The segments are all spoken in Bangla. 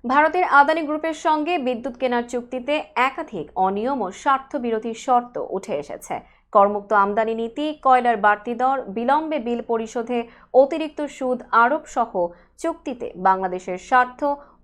ভারতের আদানি গ্রুপের সঙ্গে বিদ্যুৎ কেনার চুক্তিতে একাধিক অনিয়ম ও স্বার্থবিরোধী শর্ত উঠে এসেছে। করমুক্ত আমদানি নীতি, কয়লার বাড়তি দর, বিলম্বে বিল পরিশোধে অতিরিক্ত সুদ আরোপ সহ চুক্তিতে বাংলাদেশের স্বার্থ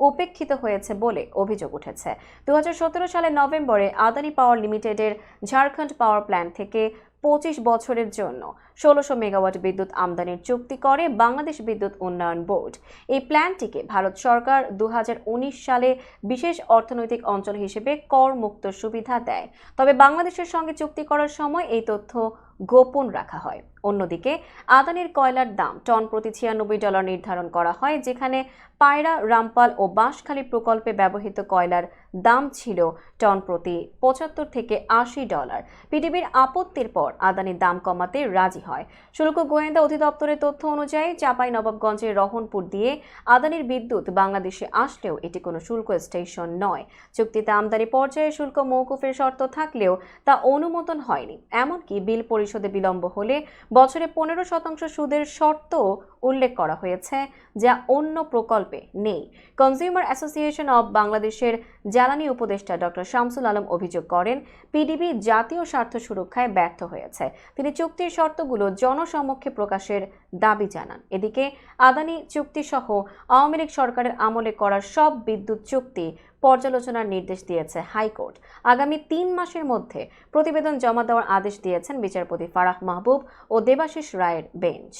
উপেক্ষিত হয়েছে বলে অভিযোগ উঠেছে। 2017 সালের নভেম্বরে আদানি পাওয়ার লিমিটেডের ঝাড়খণ্ড পাওয়ার প্ল্যান্ট থেকে 25 বছরের জন্য 1600 মেগাওয়াট বিদ্যুৎ আমদানির চুক্তি করে বাংলাদেশ বিদ্যুৎ উন্নয়ন বোর্ড। এই প্ল্যান্টটিকে ভারত সরকার 2019 সালে বিশেষ অর্থনৈতিক অঞ্চল হিসেবে কর মুক্ত সুবিধা দেয়। তবে বাংলাদেশের সঙ্গে চুক্তি করার সময় এই তথ্য গোপন রাখা হয়। অন্যদিকে আদানির কয়লার দাম টন প্রতি $96 নির্ধারণ করা হয়, যেখানে পায়রা, রামপাল ও বাঁশখালী প্রকল্পে ব্যবহৃত কয়লার দাম ছিল টন প্রতি $75 থেকে $80। পিডিবির আপত্তির পর আদানি দাম কমাতে রাজি হয়। শুল্ক গোয়েন্দা অধিদপ্তরের তথ্য অনুযায়ী চাঁপাইনবাবগঞ্জের রহনপুর দিয়ে আদানির বিদ্যুৎ বাংলাদেশে আসলেও এটি কোনো শুল্ক স্টেশন নয়। চুক্তিতে আমদানি পর্যায়ে শুল্ক মওকুফের শর্ত থাকলেও তা অনুমোদন হয়নি। এমনকি বিল পরিশোধে বিলম্ব হলে বছরে 15% সুদের শর্ত উল্লেখ করা হয়েছে, যা অন্য প্রকল্পে নেই। কনজিউমার অ্যাসোসিয়েশন অব বাংলাদেশের জ্বালানি উপদেষ্টা ডক্টর শামসুল আলম অভিযোগ করেন, পিডিবি জাতীয় স্বার্থ সুরক্ষায় ব্যর্থ হয়েছে। তিনি চুক্তির শর্তগুলো জনসমক্ষে প্রকাশের দাবি জানান। এদিকে আদানি চুক্তি সহ আওয়ামী লীগ সরকারের আমলে করা সব বিদ্যুৎ চুক্তি পর্যালোচনার নির্দেশ দিয়েছে হাইকোর্ট। আগামী 3 মাসের মধ্যে প্রতিবেদন জমা দেওয়ার আদেশ দিয়েছেন বিচারপতি ফারাহ মাহবুব ও দেবাশিস রায়ের বেঞ্চ।